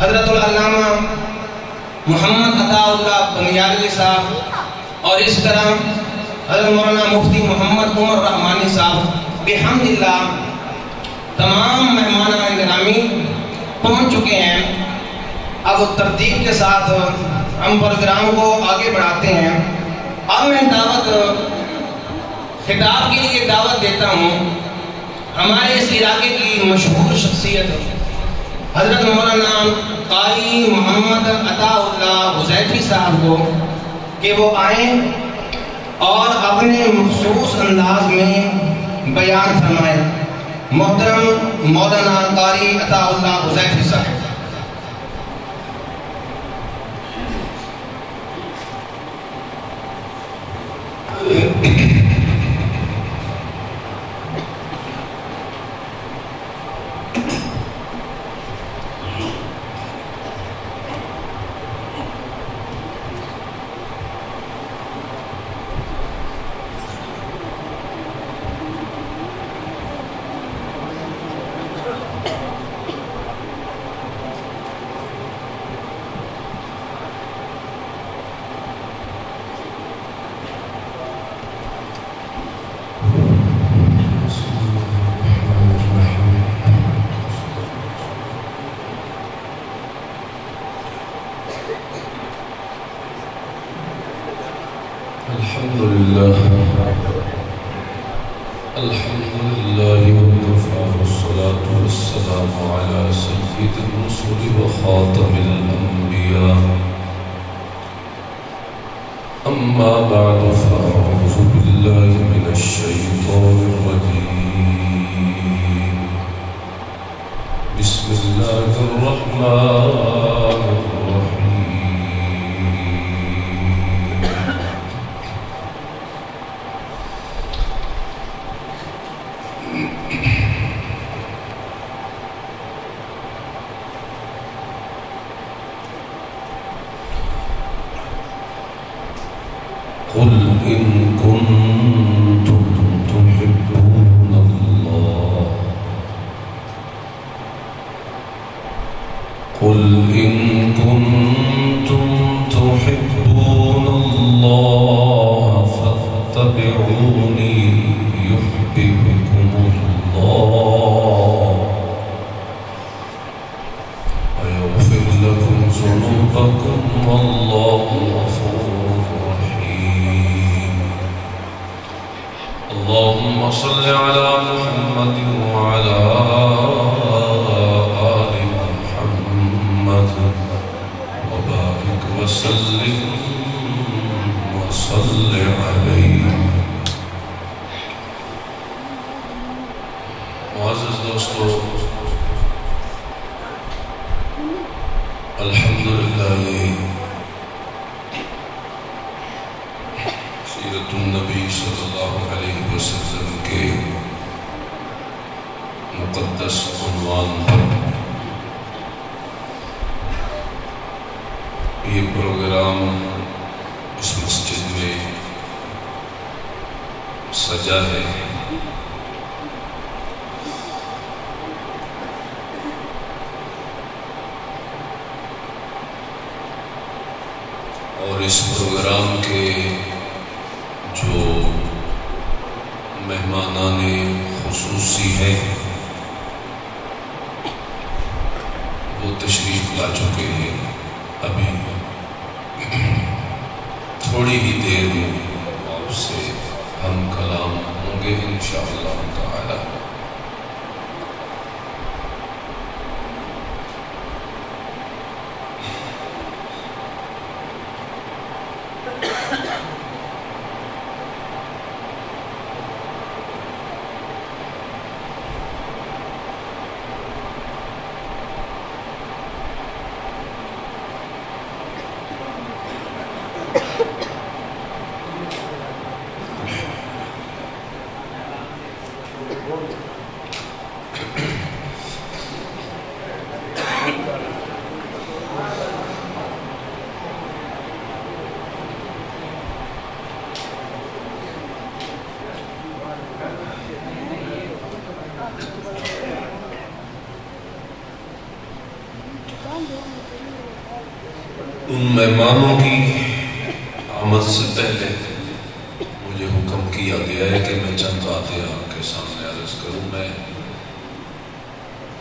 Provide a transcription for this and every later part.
حضرت العلامہ محمد عطا اللہ بنیادی صاحب اور اس طرح حضرت مولانا مفتی محمد عمر رحمانی صاحب بحمداللہ تمام مہمانان گرامی پہنچ چکے ہیں۔ اب ترتیب کے ساتھ ہم پروگرام کو آگے بڑھاتے ہیں۔ اب میں خطاب کے لیے دعوت دیتا ہوں ہمارے اس علاقے کی مشہور شخصیت حضرت مولانا قاری محمد عطا اللہ حذیفی صاحب کو کہ وہ آئیں اور اپنے مخصوص انداز میں بیان فرمائیں۔ محترم مولانا قاری عطا اللہ حذیفی صاحب۔ الحمدللہ وکفى والصلاة والسلام على سيد الرسل وخاتم الأنبياء أما بعد فأعوذ بالله من الشيطان الرجيم بسم الله الرحمن الرحيم قل إن كنتم تحبون الله قل إن كنتم تحبون الله فاتبعوني يحببكم الله ويغفر لكم ذنوبكم والله غفور رحيم اللهم صل على محمد وعلى آل محمد وبارك وسلم وصل عليه۔ معزز دوستو، الحمدللہ یہ سیرت النبی صلی اللہ علیہ وسلم کے مقدس عنوان پر یہ پروگرام اس مسجد میں سجا ہے۔ اور اس پروگرام کے جو مہمانان خصوصی ہیں وہ تشریف لا چکے ہیں۔ ابھی تھوڑی ہی دیر میں آپ سے ہم کلام ہوں گے انشاءاللہ تعالی۔ ان مہمانوں کی آمد سے پہلے مجھے حکم کیا گیا ہے کہ میں چند باتیں آپ کے سامنے عرض کروں. میں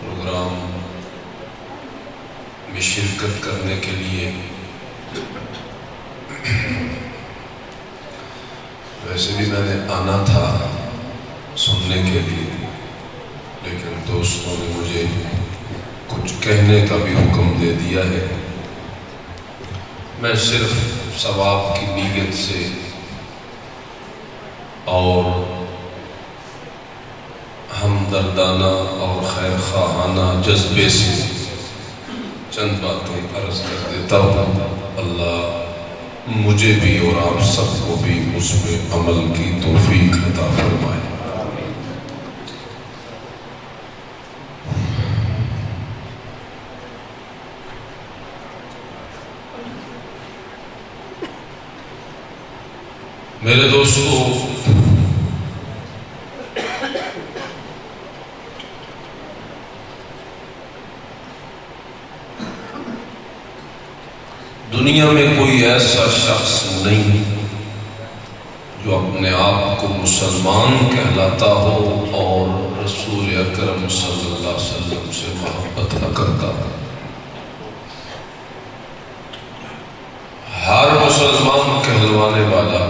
پروگرام میں شرکت کرنے کے لیے ویسے بھی میں نے آنا تھا سننے کے لیے، لیکن دوستوں نے مجھے کچھ کہنے کا بھی حکم دے دیا ہے. میں صرف ثواب کی نیت سے اور ہمدردانہ اور خیر خواہانہ جذبے سے چند باتیں عرض کر دیتا ہوں. اللہ مجھے بھی اور آپ سب کو بھی اس میں عمل کی توفیق عطا فرمائے. میرے دوستو، دنیا میں کوئی ایسا شخص نہیں جو اپنے آپ کو مسلمان کہلاتا ہو اور رسول اکرم صلی اللہ علیہ وسلم سے محبت نہ کرتا. ہر مسلمان کہلوانے والا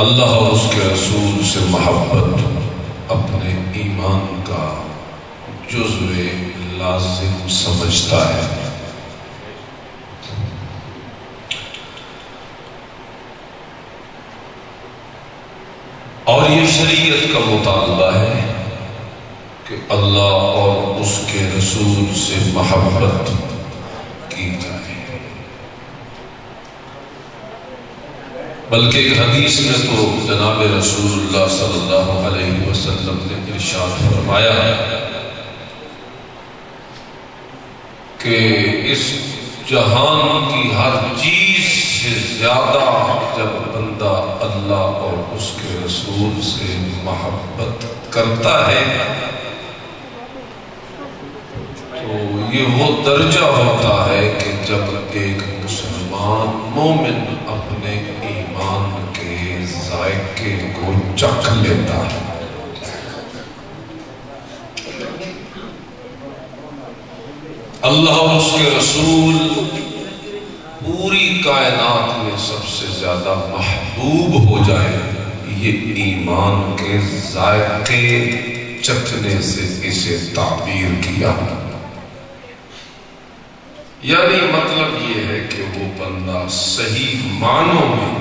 اللہ اور اس کے رسول سے محبت اپنے ایمان کا جزو لازم سمجھتا ہے. اور یہ شریعت کا مطالبہ ہے کہ اللہ اور اس کے رسول سے محبت کی جائے. بلکہ ایک حدیث میں تو جناب رسول اللہ صلی اللہ علیہ وسلم نے ارشاد فرمایا کہ اس جہان کی ہر چیز سے زیادہ جب بندہ اللہ اور اس کے رسول سے محبت کرتا ہے تو یہ وہ درجہ ہوتا ہے کہ جب ایک مسلمان مومن اپنے ایمان کے ذائقے کو چکھ لیتا ہے. اللہ اور اس کے رسول پوری کائنات میں سب سے زیادہ محبوب ہو جائے، یہ ایمان کے ذائقے چکھنے سے اسے تعبیر کیا. یعنی مطلب یہ ہے کہ وہ بندہ صحیح معنوں میں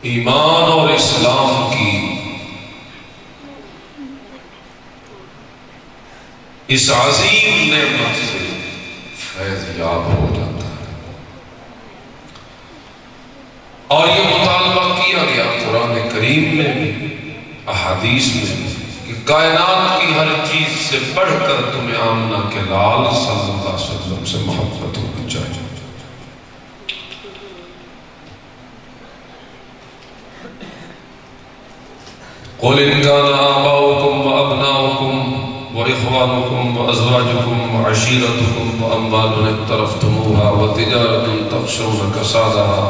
ایمان اور اسلام کی اس عظیم نعمت سے فیض یاب ہو جاتا ہے. اور یہ مطالبہ کیا گیا قرآن کریم میں بھی، احادیث میں بھی، کہ کائنات کی ہر چیز سے بڑھ کر تمہیں آمنہ کے لال صلی اللہ علیہ وسلم سے محبت ہونی چاہیے. قُلْ إِنْ كَانَ آبَاؤُكُمْ وَأَبْنَاؤُكُمْ وَإِخْوَانُكُمْ وَأَزْوَاجُكُمْ وَعَشِيرَتُكُمْ وَأَمْوَالٌ اقْتَرَفْتُمُوهَا وَتِجَارَةٌ تَخْشَوْنَ كَسَادَهَا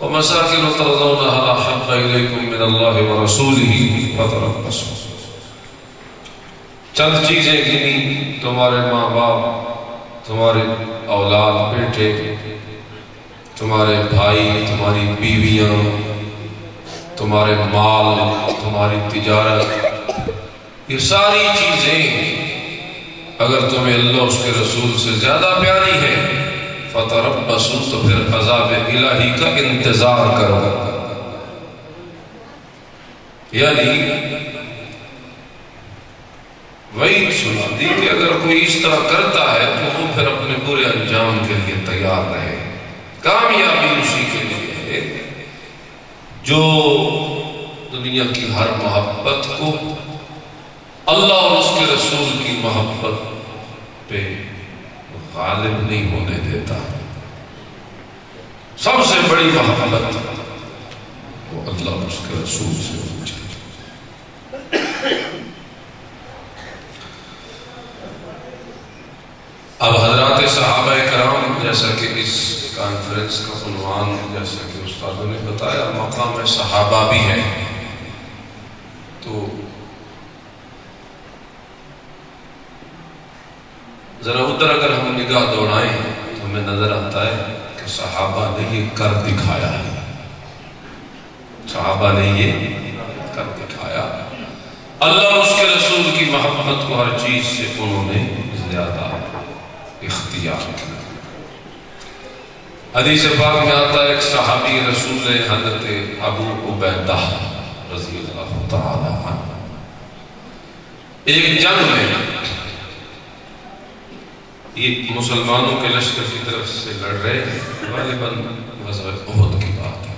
وَمَسَاكِنُ تَرْضَوْنَهَا أَحَبَّ إِلَيْكُمْ مِنَ اللَّهِ وَرَسُولِهِ فَتَرَبَّصُوا. چند چیزیں گنی، تمہارے ماں باپ، تمہارے اولاد بیٹے، تمہارے بھائی، تمہاری بیویاں، تمہارے مال، تمہاری تجارت، یہ ساری چیزیں اگر تمہیں اللہ اس کے رسول سے زیادہ پیاری ہے فتربصوا، تو پھر عذاب الہی کا انتظار کرو. یعنی وہی سنا دی کہ اگر کوئی اس طرح کرتا ہے تو وہ پھر اپنے برے انجام کے لیے تیار رہے. کامیابی اسی کے لیے ہے جو دنیا کی ہر محبت کو اللہ اور اس کے رسول کی محبت پہ غالب نہیں ہونے دیتا. سب سے بڑی محبت وہ اللہ اور اس کے رسول سے ہونی چاہیے. صحابہ کرام، جیسا کہ اس کانفرنس کا عنوان جیسا کہ استادوں نے بتایا مقام صحابہ بھی ہے، تو ذرا ادھر اگر ہم نگاہ دوڑائیں تو ہمیں نظر آتا ہے کہ صحابہ نے یہ کر دکھایا ہے، صحابہ نے یہ کر دکھایا۔ اللہ اس کے رسول کی محبت کو ہر چیز سے انہوں نے زیادہ اختیار کیا۔ حدیث پاک میں آتا ہے ایک صحابی رسول حضرت ابو عبیدہ رضی اللہ تعالی عنہ ایک جنگ میں، یہ مسلمانوں کے لشکر کی طرف سے لڑ رہے ہیں، غالباً غزوہ احد کی بات ہے،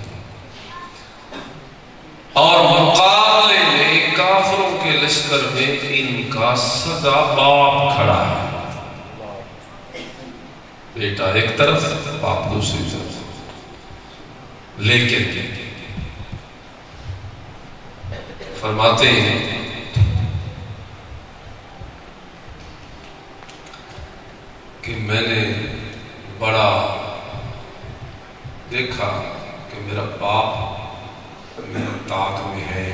اور مقابلے میں کافروں کے لشکر میں ان کا سگا باپ کھڑا ہے، بیٹا ایک طرف باپ دوسری طرف، لیکن فرماتے ہیں کہ میں نے بڑا دیکھا کہ میرا باپ میرا طاق میں ہے،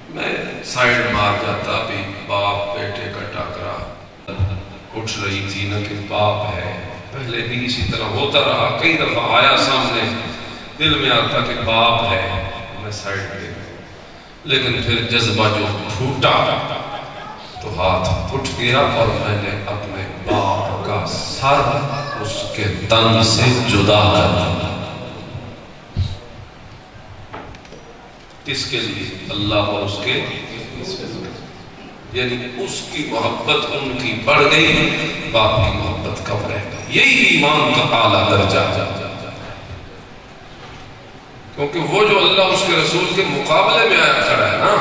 میں سائیڈ مار جاتا، بھی باپ بیٹے کا ٹاکرا اٹھ رہی تھی نا کہ باپ ہے، پہلے بھی اسی طرح ہوتا رہا، کئی دفعہ آیا سامنے، دل میں آتا کہ باپ ہے، میں سائیڈ دے، لیکن پھر جذبہ جو پھوٹا تو ہاتھ اٹھ گیا اور میں نے اپنے باپ کا سر اس کے تن سے جدا کر دیا۔ کس کے لیے؟ اللہ اور اس کے، یعنی اس کی محبت ان کی بڑھ گئی، باپ کی محبت کم رہ گئی۔ یہی ایمان کا اعلیٰ درجہ، کیونکہ وہ جو اللہ اس کے رسول کے مقابلے میں آیا کھڑا ہے نا،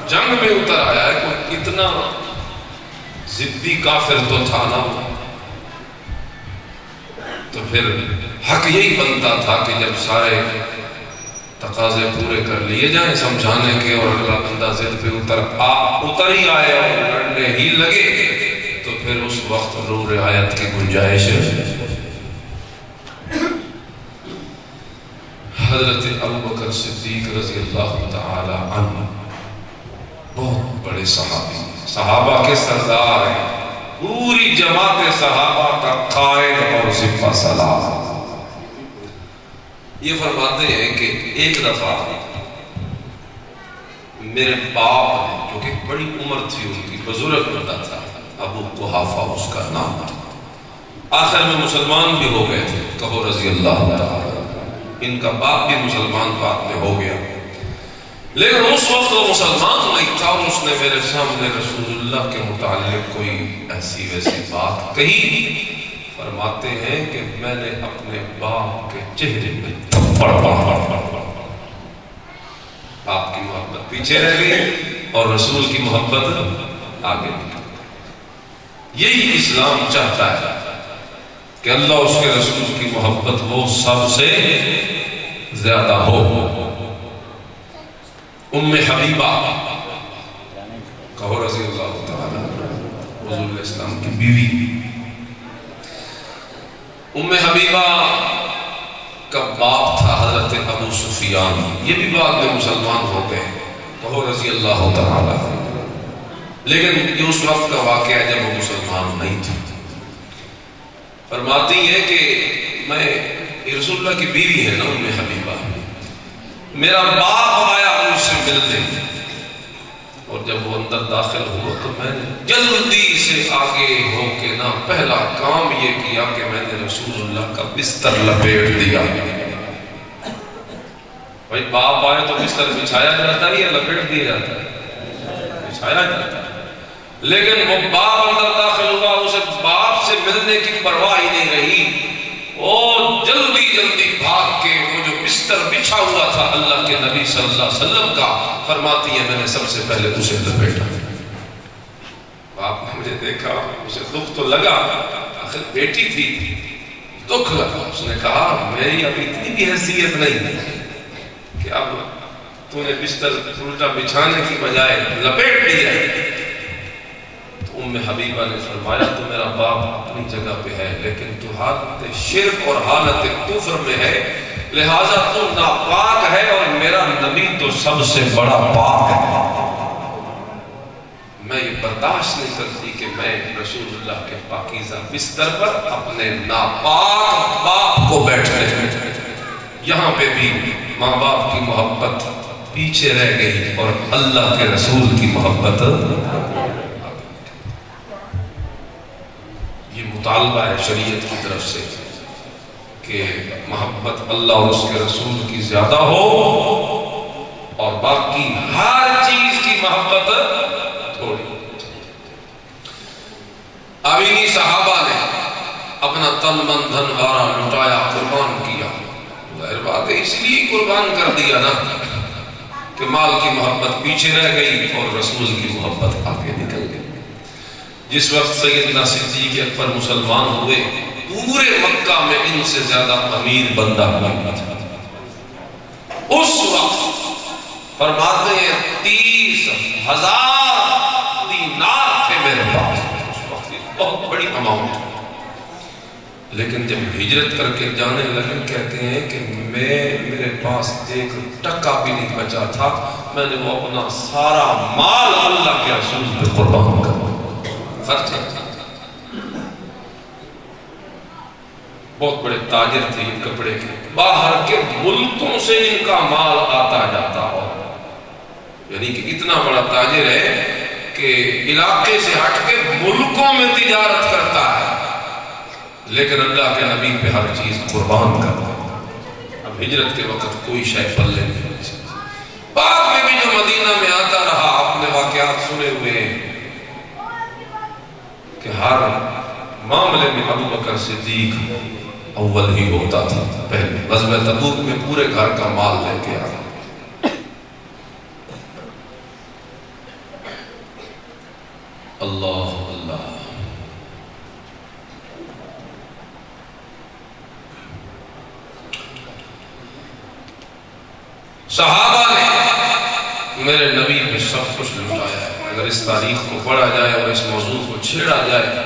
جنگ میں اتر آیا ہے، کوئی اتنا ضدی کافر تو تھا نا، تو پھر حق یہی بنتا تھا کہ جب سارے تقاضے پورے کر لیے جائیں سمجھانے کے اور اگلا بندہ ضد پہ اتر ہی آئے اور لڑنے ہی لگے، تو پھر اس وقت رو رعایت کی گنجائش ہے۔ حضرت ابوبکر صدیق رضی اللہ تعالی عنہ بہت بڑے صحابی، صحابہ کے سردار ہیں، پوری جماعت صحابہ کا قائد اور سپہ سالار۔ یہ فرماتے ہیں کہ ایک دفعہ میرے باپ نے، جو کہ بڑی عمر تھی ان کی، بزرگ بندہ تھا، ابو قحافہ اس کا نام تھا، آخر میں مسلمان بھی ہو گئے تھے، کہو رضی اللہ تعالی، ان کا باپ بھی مسلمان بعد میں ہو گیا، لیکن اس وقت وہ مسلمان نہیں تھا، اور اس نے میرے سامنے رسول اللہ کے متعلق کوئی ایسی ویسی بات کہی۔ فرماتے ہیں کہ میں نے اپنے باپ کے چہرے پہ تھپڑ مارا، باپ کی محبت پیچھے رہ گئی اور رسول کی محبت آگے نکلی۔ یہی اسلام چاہتا ہے کہ اللہ اس کے رسول کی محبت وہ سب سے زیادہ ہو۔ ام حبیبہ، کہو رضی اللہ تعالی، حضور اسلام کی بیوی، ام حبیبہ کا باپ تھا حضرت ابو سفیان، یہ بھی بعد میں مسلمان ہو گئے، کہو رضی اللہ تعالی، لیکن یہ اس وقت کا واقعہ ہے جب وہ مسلمان نہیں تھی۔ فرماتی ہے کہ میں، رسول اللہ کی بیوی ہے نا ام حبیبہ، میرا باپ آیا مجھ سے ملنے، اور جب وہ اندر داخل ہوا تو میں نے جلدی سے آگے ہو کے نا پہلا کام یہ کیا کہ میں نے رسول اللہ کا بستر لپیٹ دیا۔ بھائی باپ آئے تو بستر بچھایا جاتا ہے یا لپیٹ دیا جاتا ہے؟ بچھایا جاتا ہے، لیکن وہ باپ اندر داخل ہوا، اسے باپ سے ملنے کی پرواہ ہی نہیں رہی، وہ جلدی جلدی بھاگ کے وہ جو بستر بچھا ہوا تھا اللہ کے نبی صلی اللہ علیہ وسلم کا، فرماتی ہے میں نے سب سے پہلے اسے لپیٹا۔ باپ نے مجھے دیکھا، اسے دکھ تو لگا، آخر بیٹی تھی، دکھ لگا، اس نے کہا میری اب اتنی بھی حیثیت نہیں کہ اب تو نے بستر الٹا بچھانے کی بجائے لپیٹ دیا ہے۔ تو حبیبہ نے فرمایا تو میرا باپ اپنی جگہ پہ ہے، لیکن تو حالت شرک اور حالت کفر میں ہے، لہٰذا تو ناپاک ہے، اور میرا نبی تو سب سے بڑا پاک ہے۔ میں یہ برداشت نہیں کرتی کہ میں رسول اللہ کے پاکیزہ بستر پر اپنے ناپاک باپ کو بیٹھے۔ یہاں پہ بھی ماں باپ کی محبت پیچھے رہ گئی اور اللہ کے رسول کی محبت۔ یہ مطالبہ ہے شریعت کی طرف سے کہ محبت اللہ اور اس کے رسول کی زیادہ ہو، اور باقی ہر چیز کی محبت تھوڑی۔ آبینی صحابہ نے اپنا تن من دھن غارہ لٹایا، قربان کیا۔ ظاہر بات ہے اس لیے قربان کر دیا نا کہ مال کی محبت پیچھے رہ گئی اور رسول کی محبت آگے نکل گئی۔ جس وقت سیدنا صدیق اکبر مسلمان ہوئے، پورے مکہ میں ان سے زیادہ امیر بندہ نہیں تھا۔ اس وقت فرماتے ہیں 30,000 دینار تھے میرے پاس، بہت بڑی اماؤنٹ۔ لیکن جب ہجرت کر کے جانے لگے کہتے ہیں کہ میرے پاس ایک ٹکا بھی نہیں بچا تھا، میں نے وہ اپنا سارا مال اللہ کے رسول پہ قربان کر خرچ تھا۔ بہت بڑے تاجر تھے ان کپڑے کے، باہر کے ملکوں سے ان کا مال آتا جاتا ہو، یعنی کہ اتنا بڑا تاجر ہے کہ علاقے سے ہٹ کے ملکوں میں تجارت کرتا ہے، لیکن اللہ کے نبی پہ ہر چیز قربان کرتا ہے۔ اب ہجرت کے وقت کوئی شے پلے نہیں بچی۔ بعد میں بھی جو مدینہ میں آتا رہا، آپ نے واقعات سنے ہوئے ہیں کہ ہر معاملے میں ابو بکر صدیق اول ہی ہوتا تھا۔ پہلے غزوہ تبوک میں پورے گھر کا مال لے کے آیا۔ اللہ اللہ، صحابہ نے میرے نبی پہ سب کچھ لٹایا ہے۔ اگر اس تاریخ کو پڑھا جائے اور اس موضوع کو چھیڑا جائے،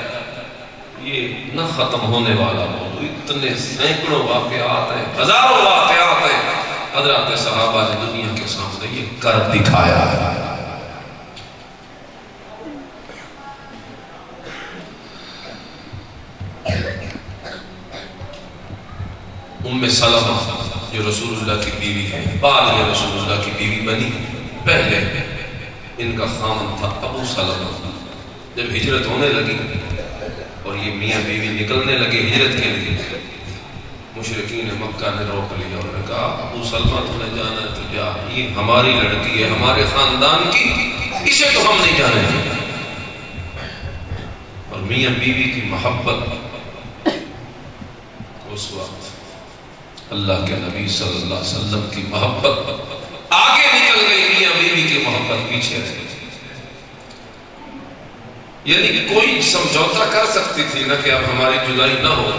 یہ نہ ختم ہونے والا موضوع۔ اتنے سینکڑوں واقعات ہیں، ہزاروں واقعات ہیں، حضرات صحابہ نے دنیا کے سامنے یہ کر دکھایا ہے۔ ام سلمہ جو رسول اللہ کی بیوی ہے، بعد میں رسول اللہ کی بیوی بنی، پہلے ان کا خامن تھا ابو سلمہ۔ جب ہجرت ہونے لگی اور یہ میاں بیوی نکلنے لگے ہجرت کے لیے، مشرکین مکہ نے روک لیا اور نے کہا ابو سلمہ تو نے جانا ہے تو جا، یہ ہماری لڑکی ہے، ہمارے خاندان کی، اسے تو ہم نہیں جانے دیں۔ اور میاں بیوی کی محبت اس وقت اللہ کے نبی صلی اللہ علیہ وسلم کی محبت آگے نکل گئی، میاں بیوی کی محبت پیچھے رہ گئی۔ یعنی کوئی سمجھوتا کر سکتی تھی نہ کہ اب ہماری جدائی نہ ہو،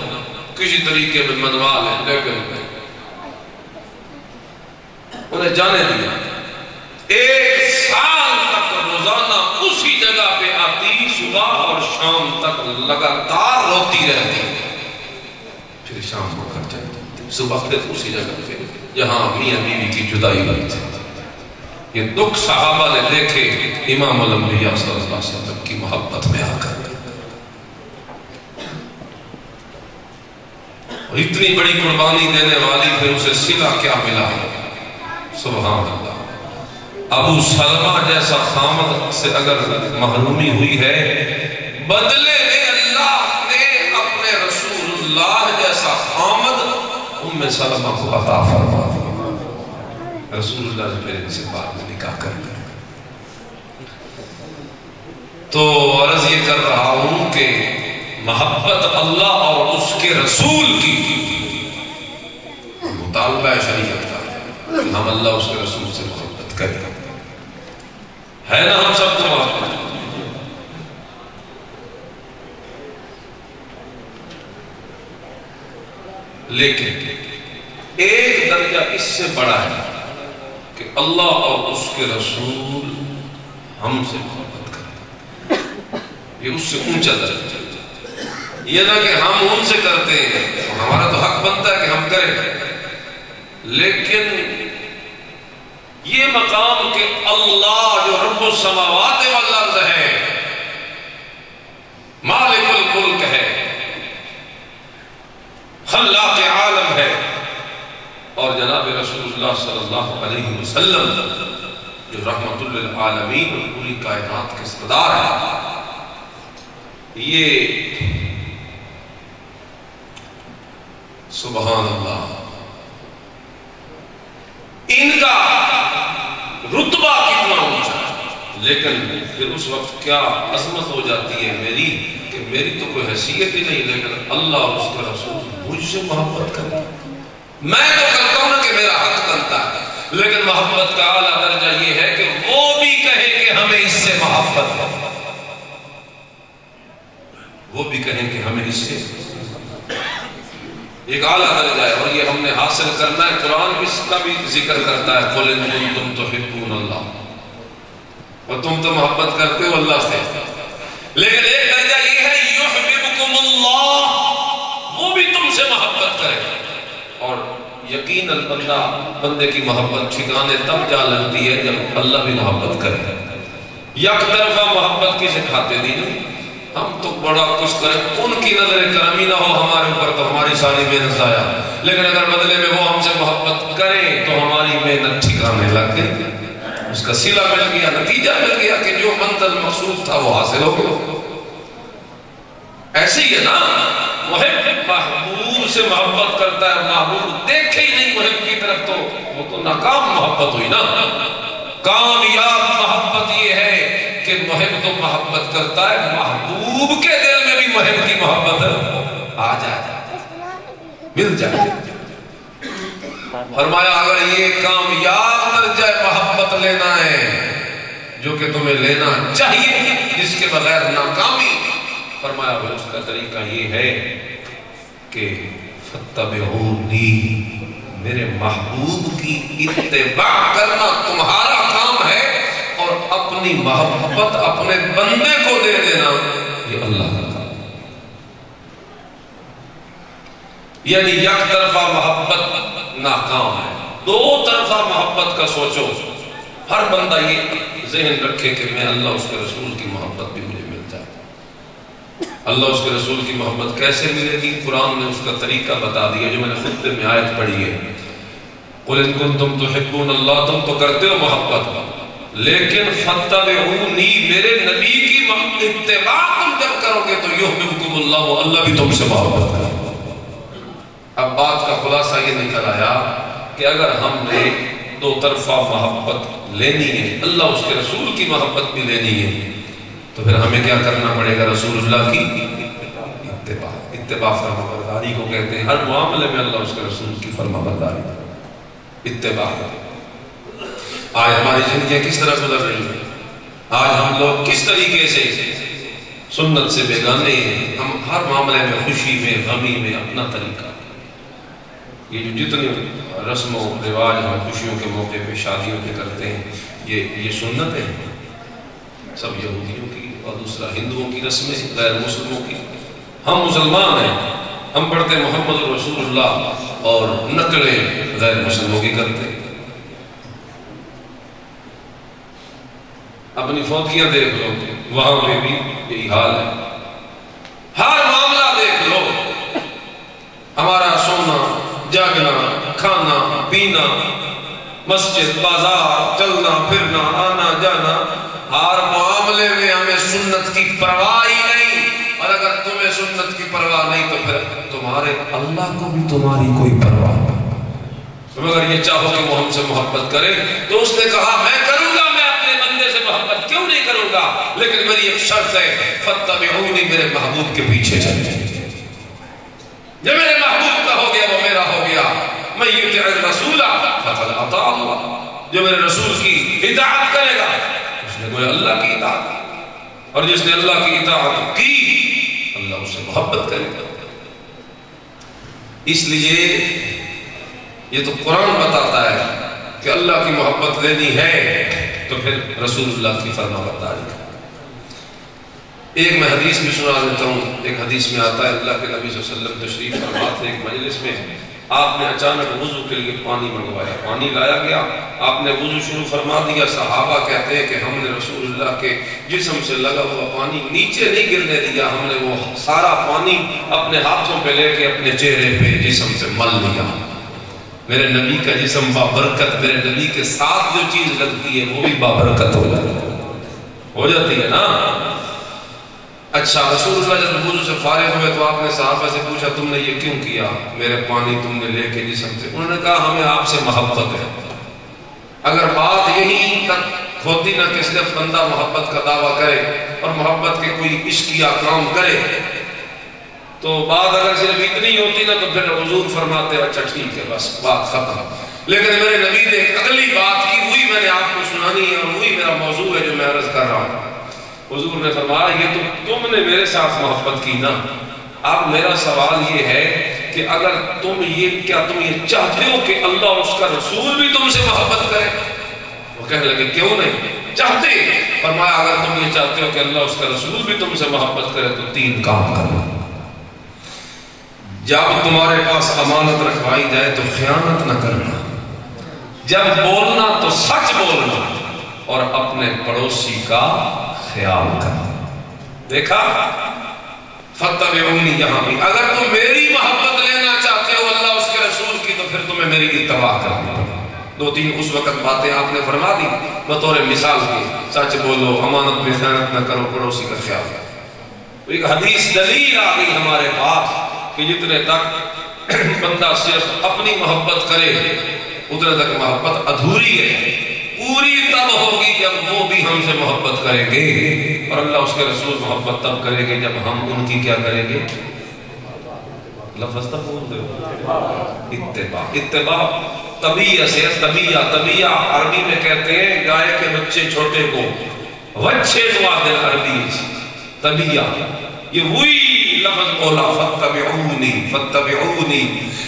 کسی طریقے میں منوا لیں، لیکن انہیں جانے دیا۔ 1 سال تک روزانہ اسی جگہ پہ آتی، صبح اور شام تک لگاتار روتی رہتی، پھر شام کو گھر جاتی، صبح پھر اسی جگہ پہ جہاں میاں بیوی کی جدائی ہوئی تھی۔ یہ دکھ صحابہ نے دیکھے امام الانبیاء صلی اللہ علیہ وسلم کی محبت میں آ کر، اور اتنی بڑی قربانی دینے والی پھر اسے صلہ کیا ملا، سبحان اللہ۔ ابو سلمہ جیسا خامد سے اگر محرومی ہوئی ہے، بدلے میں اللہ نے اپنے رسول اللہ جیسا خامد ام سلمہ کو عطا فرما دیا۔ رسول اللہ نے میرے سے بعد میں نکاح کر دیا۔ تو عرض یہ کر رہا ہوں کہ محبت اللہ اور اس کے رسول کی مطالبہ شریعت کا کہ ہم اللہ اس کے رسول سے محبت کریں، ہے نا؟ ہم سب کو محبت، لیکن ایک درجہ اس سے بڑا ہے کہ اللہ اور اس کے رسول ہم سے محبت کریں۔ یہ اس سے اونچا درجہ. یہ نہ کہ ہم ان سے کرتے ہیں، ہمارا تو حق بنتا ہے کہ ہم کریں، لیکن یہ مقام کہ اللہ جو رب السماوات والارض ہے، مالک الملک ہے، خلاق عالم ہے، اور جناب رسول اللہ صلی اللہ علیہ وسلم جو رحمت للعالمین اور پوری کائنات کے سردار ہے، یہ سبحان اللہ ان کا رتبہ کتنا اونچا ہے. لیکن پھر اس وقت کیا عظمت ہو جاتی ہے میری کہ میری تو کوئی حیثیت ہی نہیں، لیکن اللہ اور اس کا رسول مجھ سے محبت کرتا ہے. میں تو کرتا ہوں نا کہ میرا حق بنتا ہے، لیکن محبت کا اعلیٰ درجہ یہ ہے کہ وہ بھی کہے کہ ہمیں اس سے محبت ہے، وہ بھی کہیں کہ ہمیں اس سے ایک اعلیٰ درجہ ہے. اور یہ ہم نے حاصل کرنا ہے. قرآن اس کا بھی ذکر کرتا ہے، قُلْ إِن كُنتُمْ تُحِبُّونَ اللَّهَ، اور تم تو محبت کرتے ہو اللہ سے، لیکن ایک درجہ یہ ہے يُحْبِبْكُمُ اللَّهُ، وہ بھی تم سے محبت کرے. اور یقیناً بندے کی محبت ٹھکانے تب جا لگتی ہے جب اللہ بھی محبت کرے. یک طرفہ محبت کی سکھاتے نہیں، ہم تو بڑا کچھ کریں، ان کی نظر کرمی نہ ہو ہمارے اوپر تو ہماری ساری محنت ضائع، لیکن اگر بدلے میں وہ ہم سے محبت کریں تو ہماری محنت ٹھکانے لگ گئی، اس کا صلہ مل گیا، نتیجہ مل گیا کہ جو منزل مقصود تھا وہ حاصل ہو گیا. ایسے ہی ہے نا، محب محبوب سے محبت کرتا ہے، محبوب دیکھے ہی نہیں محب کی طرف تو وہ تو ناکام محبت ہوئی نا. کامیاب محبت یہ ہے کہ محب تو محبت کرتا ہے، محبوب کے دل میں بھی محب کی محبت آ جائے، مل جائے. فرمایا اگر یہ کامیاب درجہ محبت لینا ہے جو کہ تمہیں لینا چاہیے، جس کے بغیر ناکامی، فرمایا اس کا طریقہ یہ ہے کہ فَاتَّبِعُونِي، میرے محبوب کی اتباع کرنا تمہارا کام ہے، اور اپنی محبت اپنے بندے کو دے دینا یہ اللہ کا کام. یعنی یک طرفہ محبت ناکام ہے، دو طرفہ محبت کا سوچو. ہر بندہ یہ ذہن رکھے کہ میں اللہ اس کے رسول کی محبت بھی مجھے مل جائے. اللہ اس کے رسول کی محبت کیسے ملے گی؟ قرآن نے اس کا طریقہ بتا دیا جو میں نے خطبے میں آیت پڑھی ہے. قُلْ إِن كُنتُمْ تُحِبُّونَ اللَّهَ، تم تو کرتے ہو محبت، لیکن فَاتَّبِعُونِي، میرے نبی کی اتباع تم جب کرو گے تو يُحْبِبْكُمُ اللَّهُ، اللہ بھی تم سے محبت کرے. اب بات کا خلاصہ یہ نکل آیا کہ اگر ہم نے دو طرفہ محبت لینی ہے، اللہ اس کے رسول کی محبت بھی لینی ہے، تو پھر ہمیں کیا کرنا پڑے گا؟ رسول اللہ کی اتباع. اتباع فرما برداری کو کہتے ہیں. ہر معاملے میں اللہ اس کے رسول کی فرما برداری، اتباع. آج ہماری زندگیاں کس طرح گزر رہی ہیں؟ آج ہم لوگ کس طریقے سے سنت سے بیگانے ہیں. ہم ہر معاملے میں، خوشی میں، غمی میں اپنا طریقہ. یہ جو جتنے رسم و رواج ہم خوشیوں کے موقع پہ شادیوں پہ کرتے ہیں، یہ سنت ہے سب یہودیوں کی، اور دوسرا ہندوؤں کی رسمیں، غیر مسلموں کی. ہم مسلمان ہیں، ہم پڑھتے محمد رسول اللہ اور نقلیں غیر مسلموں کی کرتے ہیں. اپنی فوتیاں دیکھ لو، وہاں پہ بھی یہی حال ہے. ہر معاملہ دیکھ لو، ہمارا سونا، جاگنا، کھانا، پینا، مسجد، بازار، چلنا پھرنا، آنا جانا، ہر معاملے میں ہمیں سنت کی پرواہ ہی نہیں. اور اگر تمہیں سنت کی پرواہ نہیں تو پھر تمہارے اللہ کو بھی تمہاری کوئی پرواہ نہیں. تم اگر یہ چاہو کہ وہ ہم سے محبت کرے تو اس نے کہا میں کروں گا، میں اپنے بندے سے محبت کیوں نہیں کروں گا، لیکن میری ایک شرط ہے، فَاتَّبِعُونِي، میرے محبوب کے پیچھے چلے. جب میرے محبوب کا ہو گیا وہ میرا ہو گیا. میں یطع الرسول فقد اطاع اللہ، جو میرے رسول کی اطاعت کرے گا اس نے کوئی اللہ کی اطاعت، اور جس نے اللہ کی اطاعت کی اللہ اسے محبت کرے گا. اس لیے یہ تو قرآن بتاتا ہے کہ اللہ کی محبت لینی ہے تو پھر رسول اللہ کی فرما برداری. ایک میں حدیث بھی سنا دیتا ہوں. ایک حدیث میں آتا ہے اللہ کے نبی صلی اللہ علیہ وسلم تشریف فرما تھے ایک مجلس میں. آپ نے اچانک وضو کے لیے پانی منگوایا, پانی لایا گیا, آپ نے وضو شروع فرما دیا. صحابہ کہتے ہیں کہ ہم نے رسول اللہ کے جسم سے لگا ہوا پانی نیچے نہیں گرنے دیا, ہم نے وہ سارا پانی اپنے ہاتھوں پہ لے کے اپنے چہرے پہ جسم سے مل لیا. میرے نبی کا جسم بابرکت, میرے نبی کے ساتھ جو چیز لگتی ہے وہ بھی بابرکت ہو جاتی ہے نا. اچھا, رسول اللہ جب وضو سے فارغ ہوئے تو آپ نے صحابہ سے پوچھا تم نے یہ کیوں کیا, میرے پانی تم نے لے کے جسم سے؟ انہوں نے کہا ہمیں آپ سے محبت ہے. اگر بات یہی تک ہوتی نہ کہ صرف بندہ محبت کا دعویٰ کرے اور محبت کے کوئی عشقیہ کام کرے, تو بات اگر صرف اتنی ہوتی نا تو پھر حضور فرماتے اچھا ٹھیک ہے بس بات ختم. لیکن میرے نبی نے ایک اگلی بات کی, وہی میں نے آپ کو سنانی ہے اور وہی میرا موضوع ہے جو میں عرض کر رہا ہوں. حضور نے فرمایا یہ تو تم نے میرے ساتھ محبت کی نا, اب میرا سوال یہ ہے کہ اگر تم یہ چاہتے ہو کہ اللہ اور اس کا رسول بھی تم سے محبت کرے؟ وہ کہنے لگے کیوں نہیں چاہتے. فرمایا اگر تم یہ چاہتے ہو کہ اللہ اور اس کا رسول بھی تم سے محبت کرے تو 3 کام کرو. جب تمہارے پاس امانت رکھوائی جائے تو خیانت نہ کرنا, جب بولنا تو سچ بولنا, اور اپنے پڑوسی کا خیال کرنا. دیکھا فتبعونی, یہاں بھی اگر تم میری محبت لینا چاہتے ہو اللہ اس کے رسول کی تو پھر تمہیں میری اتباع کرنی پڑے. 2-3 اس وقت باتیں آپ نے فرما دی بطور مثال کی, سچ بولو, امانت میں خیانت نہ کرو, پڑوسی کا خیال کرو. ایک حدیث دلیل آ گئی ہمارے پاس کہ جتنے تک بندہ صرف اپنی محبت کرے اتنے تک محبت ادھوری ہے. پوری تب ہوگی جب وہ بھی ہم سے محبت کریں گے, اور اللہ اس کے رسول محبت تب کریں گے جب ہم ان کی کیا کریں گے؟ لفظ تب بول دے اتباع. اتباع طبیعہ سے, طبیعہ عربی میں کہتے ہیں گائے کے بچے چھوٹے کو وچھے دعا دے, عربی طبیعہ. یہ وہی لفظ بولا فتبعونی,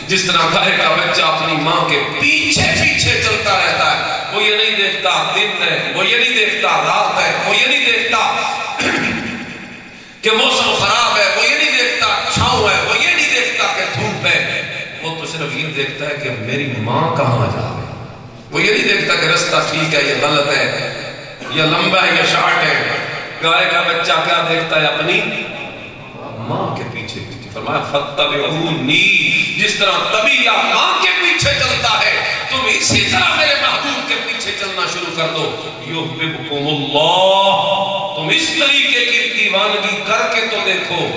جس طرح گائے کا بچہ اپنی ماں کے پیچھے پیچھے چلتا رہتا ہے. وہ یہ نہیں دیکھتا دن ہے, وہ یہ نہیں دیکھتا رات ہے, وہ یہ نہیں دیکھتا کہ موسم خراب ہے, وہ یہ نہیں دیکھتا چھاؤں ہے, وہ یہ نہیں دیکھتا کہ دھوپ ہے. وہ تو صرف یہ دیکھتا ہے کہ میری ماں کہاں جا رہی ہے. وہ یہ نہیں دیکھتا کہ رستہ ٹھیک ہے یا غلط ہے, یا لمبا ہے یا شارٹ ہے. گائے کا بچہ کیا دیکھتا ہے؟ اپنی ماں کے پیچھے پیچھے. فرمایا فتبعونی, جس طرح طبیعہ ماں کے پیچھے چلتا ہے تم اسی طرح میرے محبوب کے پیچھے چلنا شروع کر دو. یحببکم اللہ, تم اس طریقے کی دیوانگی کر کے تو دیکھو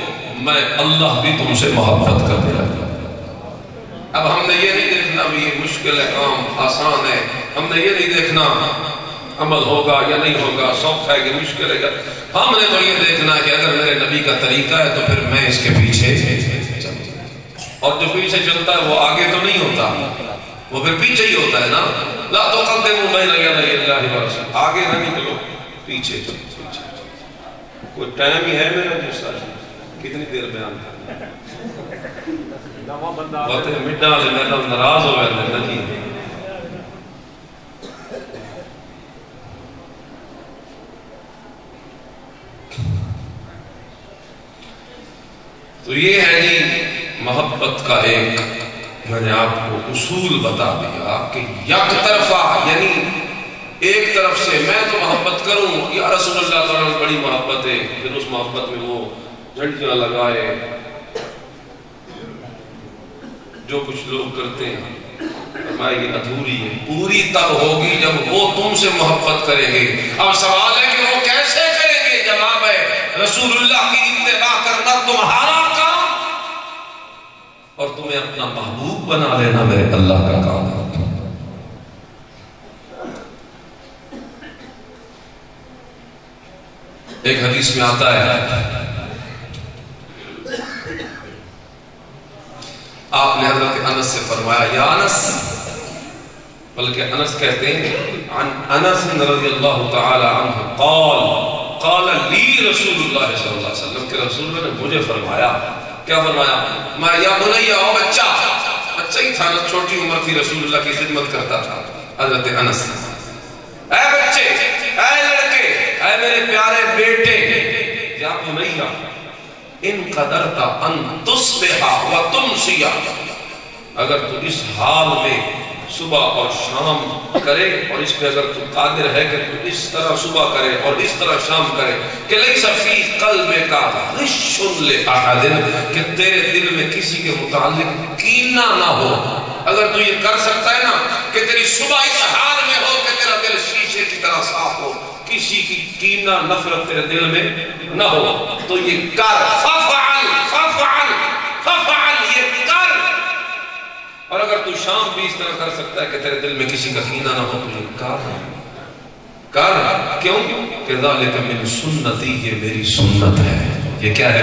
میں اللہ بھی تم سے محبت کر دے رہا. اب ہم نے یہ نہیں دیکھنا بھی یہ مشکل ہے کام آسان ہے, ہم نے یہ نہیں دیکھنا عمل ہوگا یا نہیں ہوگا, سوکھ ہے کہ مشکل ہے. ہم نے تو یہ دیکھنا کہ اگر میرے نبی کا طریقہ ہے تو پھر میں اس کے پیچھے چلتا, اور جو پیچھے چلتا ہے وہ آگے تو نہیں ہوتا, وہ پھر پیچھے ہی ہوتا ہے نا. لا تقدموا بین یدی اللہ ورسولہ, آگے نہ نکلو, پیچھے چلو. کوئی ٹائم ہی ہے میرا جس طرح کتنی دیر بیان کرنا باتیں مٹا لے, میں ناراض ہو گئے نہیں. تو یہ ہے جی محبت کا ایک میں نے آپ کو اصول بتا دیا کہ یک طرفہ, یعنی ایک طرف سے میں تو محبت کروں یا رسول اللہ تعالیٰ بڑی محبت ہے, پھر اس محبت میں وہ جھنڈیاں لگائے جو کچھ لوگ کرتے ہیں. فرمایا یہ ادھوری ہے, پوری تب ہوگی جب وہ تم سے محبت کریں گے. اب سوال ہے کہ وہ کیسے کریں گے؟ جواب ہے رسول اللہ کی اتباع کرنا تمہارا کام, اور تمہیں اپنا محبوب بنا لینا میرے اللہ کا کام ہے. ایک حدیث میں آتا ہے آپ نے حضرت انس سے فرمایا یا انس, بلکہ انس کہتے ہیں عن انس رضی اللہ تعالی عنہ قال لی رسول اللہ صلی اللہ علیہ وسلم, کہ رسول اللہ نے مجھے فرمایا. کیا فرمایا؟ میں یا بنیا, او بچہ ہی تھا, چھوٹی عمر تھی, رسول اللہ کی خدمت کرتا تھا. حضرت انس, اے بچے, اے لڑکے, اے میرے پیارے بیٹے, یا بنیا ان قدرت ان تصبح و تمسی، اگر تو اس حال میں صبح اور شام کرے، اور اس پہ اگر تو قادر ہے کہ تو اس طرح صبح کرے اور اس طرح شام کرے کہ لیس فی قلبک غش لأحد، کہ تیرے دل میں کسی کے متعلق کینہ نہ ہو، اگر تو یہ کر سکتا ہے نا کہ تیری صبح اس حال میں ہو کہ تیرا دل شیشے کی طرح صاف ہو، کسی کی کینہ نفرت تیرے دل میں نہ ہو، تو یہ کر، ففعل ففعل ففعل، یہ کر۔ اور اگر تو شام بھی اس طرح کر سکتا ہے کہ تیرے دل میں کسی کا کینہ نہ ہو، تو یہ کر۔ کیوں کہ ذالک من سنتی، یہ میری سنت ہے۔ یہ کیا ہے؟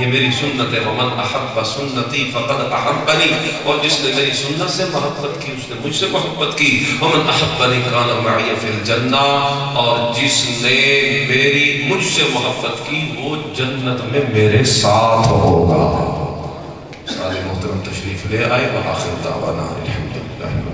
یہ میری سنت ہے۔ ومن احب سنتی فقد احبنی، اور جس نے میری سنت سے محبت کی اس نے مجھ سے محبت کی۔ ومن احبنی کان معی فی الجنہ، اور جس نے مجھ سے محبت کی وہ جنت میں میرے ساتھ ہوگا۔ سارے محترم تشریف لے آئے، وآخر دعوانا الحمدللہ۔